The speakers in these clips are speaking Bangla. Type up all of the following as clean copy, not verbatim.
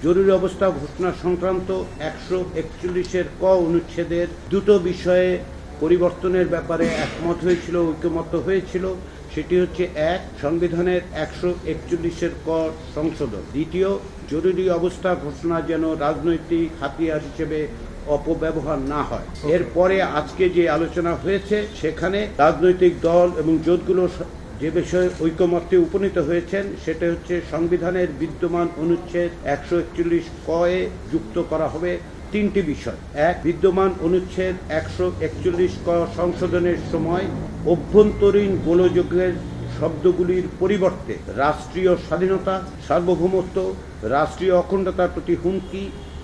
জরুরি অবস্থা ঘোষণা সংক্রান্ত 141-এর ক অনুচ্ছেদের দুটো বিষয়ে পরিবর্তনের ব্যাপারে একমত হয়েছিল, ঐকমত্য হয়েছিল। সেটি হচ্ছে এক, সংবিধানের 141-এর ক সংশোধন। দ্বিতীয়, জরুরি অবস্থা ঘোষণা যেন রাজনৈতিক হাতিয়ার হিসেবে অপব্যবহার না হয়। এরপরে আজকে যে আলোচনা হয়েছে সেখানে রাজনৈতিক দল এবং জোটগুলো যে বিষয়ে ঐকমত্যে উপনীত হয়েছেন সেটা হচ্ছে সংবিধানের বিদ্যমান অনুচ্ছেদ 141 ক এ যুক্ত করা হবে তিনটি বিষয়। এক, বিদ্যমান অনুচ্ছেদ 141 ক সংশোধনের সময় অভ্যন্তরীণ গোলযোগের শব্দগুলির পরিবর্তে রাষ্ট্রীয় স্বাধীনতা, সার্বভৌমত্ব, রাষ্ট্রীয় অখণ্ডতার প্রতি হুমকি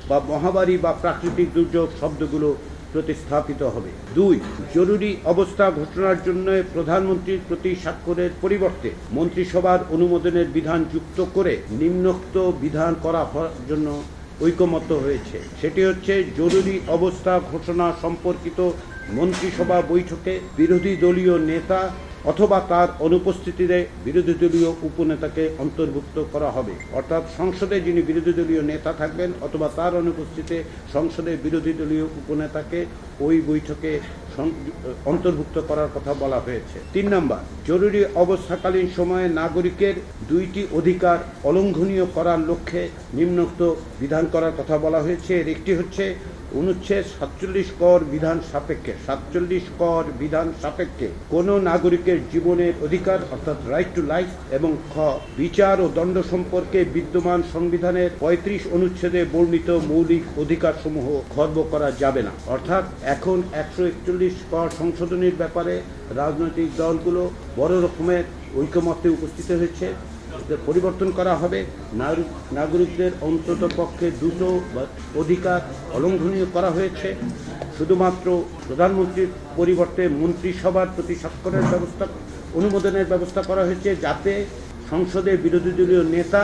বা মহামারী বা প্রাকৃতিক দুর্যোগ শব্দগুলো প্রতিস্থাপিত হবে। দুই, জরুরি অবস্থা ঘোষণার জন্য প্রধানমন্ত্রীর প্রতি স্বাক্ষরের পরিবর্তে মন্ত্রিসভার অনুমোদনের বিধান যুক্ত করে নিম্নোক্ত বিধান করা হওয়ার জন্য ঐকমত্য হয়েছে। সেটি হচ্ছে, জরুরি অবস্থা ঘোষণা সম্পর্কিত মন্ত্রিসভা বৈঠকে বিরোধী দলীয় নেতা অথবা তার অনুপস্থিতিতে বিরোধী দলীয় উপনেতাকে অন্তর্ভুক্ত করা হবে। অর্থাৎ সংসদে যিনি বিরোধী দলীয় নেতা থাকবেন অথবা তার অনুপস্থিতিতে সংসদে বিরোধী দলীয় উপনেতাকে ওই বৈঠকে অন্তর্ভুক্ত করার কথা বলা হয়েছে। 3 নম্বর, জরুরি অবস্থাকালীন সময়ে নাগরিকের দুইটি অধিকার অলঙ্ঘনীয় করার লক্ষ্যে নিম্নোক্ত বিধান করার কথা বলা হয়েছে। এর একটি হচ্ছে, অনুচ্ছেদ 47 কর বিধান সাপেক্ষে 47 কর বিধান সাপেক্ষে কোন নাগরিকের জীবনের অধিকার অর্থাৎ রাইট টু লাইফ এবং খ, বিচার ও দণ্ড সম্পর্কে বিদ্যমান সংবিধানের 35 অনুচ্ছেদে বর্ণিত মৌলিক অধিকার সমূহ খর্ব করা যাবে না। অর্থাৎ এখন 141 কর সংশোধনের ব্যাপারে রাজনৈতিক দলগুলো বড় রকমের ঐকমত্যে উপস্থিত হয়েছে। পরিবর্তন করা হবে, নাগরিকদের অন্তত পক্ষে দুটো অধিকার অলঙ্ঘনীয় করা হয়েছে। শুধুমাত্র প্রধানমন্ত্রীর পরিবর্তে মন্ত্রিসভার প্রতি স্বাক্ষরের ব্যবস্থা, অনুমোদনের ব্যবস্থা করা হয়েছে, যাতে সংসদে বিরোধী দলীয় নেতা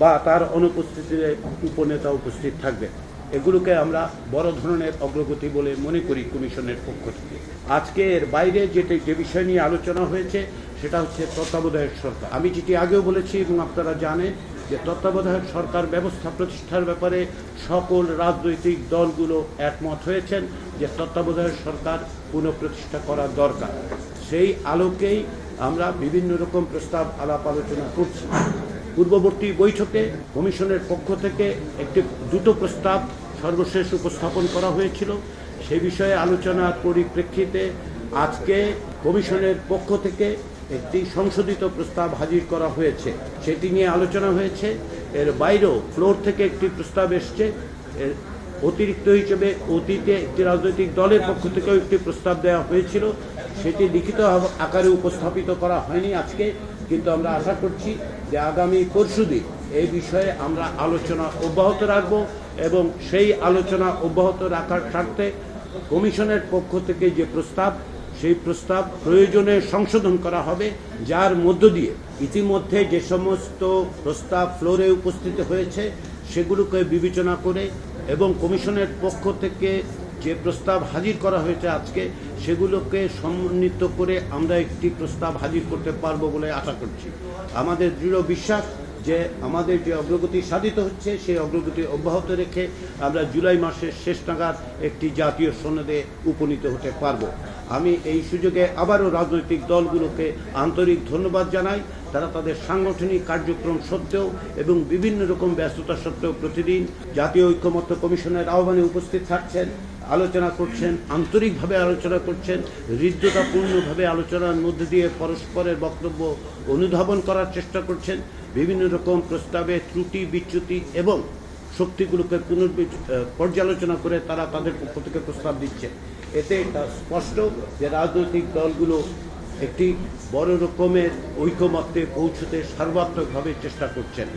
বা তার অনুপস্থিতিতে উপনেতা উপস্থিত থাকবে। এগুলোকে আমরা বড় ধরনের অগ্রগতি বলে মনে করি কমিশনের পক্ষ থেকে। আজকে এর বাইরে যে বিষয় নিয়ে আলোচনা হয়েছে সেটা হচ্ছে তত্ত্বাবধায়ক সরকার। আমি যেটি আগেও বলেছি এবং আপনারা জানেন যে তত্ত্বাবধায়ক সরকার ব্যবস্থা প্রতিষ্ঠার ব্যাপারে সকল রাজনৈতিক দলগুলো একমত হয়েছেন যে তত্ত্বাবধায়ক সরকার পুনঃপ্রতিষ্ঠা করা দরকার। সেই আলোকেই আমরা বিভিন্ন রকম প্রস্তাব আলাপ আলোচনা করছি। পূর্ববর্তী বৈঠকে কমিশনের পক্ষ থেকে দুটো প্রস্তাব সর্বশেষ উপস্থাপন করা হয়েছিল। সে বিষয়ে আলোচনার পরিপ্রেক্ষিতে আজকে কমিশনের পক্ষ থেকে একটি সংশোধিত প্রস্তাব হাজির করা হয়েছে, সেটি নিয়ে আলোচনা হয়েছে। এর বাইরেও ফ্লোর থেকে একটি প্রস্তাব এসছে। এর অতিরিক্ত হিসেবে অতীতে একটি রাজনৈতিক দলের পক্ষ থেকেও একটি প্রস্তাব দেওয়া হয়েছিল, সেটি লিখিত আকারে উপস্থাপিত করা হয়নি আজকে, কিন্তু আমরা আশা করছি যে আগামী পরশুদিন এই বিষয়ে আমরা আলোচনা অব্যাহত রাখব এবং সেই আলোচনা অব্যাহত রাখার স্বার্থে কমিশনের পক্ষ থেকে যে প্রস্তাব, সেই প্রস্তাব প্রয়োজনে সংশোধন করা হবে, যার মধ্য দিয়ে ইতিমধ্যে যে সমস্ত প্রস্তাব ফ্লোরে উপস্থিত হয়েছে সেগুলোকে বিবেচনা করে এবং কমিশনের পক্ষ থেকে যে প্রস্তাব হাজির করা হয়েছে আজকে সেগুলোকে সমন্বিত করে আমরা একটি প্রস্তাব হাজির করতে পারবো বলে আশা করছি। আমাদের দৃঢ় বিশ্বাস যে আমাদের যে অগ্রগতি সাধিত হচ্ছে সেই অগ্রগতি অব্যাহত রেখে আমরা জুলাই মাসের শেষ নাগাদ একটি জাতীয় সনদে উপনীত হতে পারবো। আমি এই সুযোগে আবারও রাজনৈতিক দলগুলোকে আন্তরিক ধন্যবাদ জানাই। তারা তাদের সাংগঠনিক কার্যক্রম সত্ত্বেও এবং বিভিন্ন রকম ব্যস্ততা সত্ত্বেও প্রতিদিন জাতীয় ঐক্যমত্য কমিশনের আহ্বানে উপস্থিত থাকছেন, আলোচনা করছেন, আন্তরিকভাবে আলোচনা করছেন, হৃদ্যতাপূর্ণভাবে আলোচনার মধ্যে দিয়ে পরস্পরের বক্তব্য অনুধাবন করার চেষ্টা করছেন। বিভিন্ন রকম প্রস্তাবে ত্রুটি বিচ্যুতি এবং শক্তিগুলোকে পর্যালোচনা করে তারা তাদের পক্ষ থেকে প্রস্তাব দিচ্ছে। এতে এটা স্পষ্ট যে রাজনৈতিক দলগুলো একটি বড় রকমের ঐকমত্যে পৌঁছতে সর্বাত্মকভাবে চেষ্টা করছেন।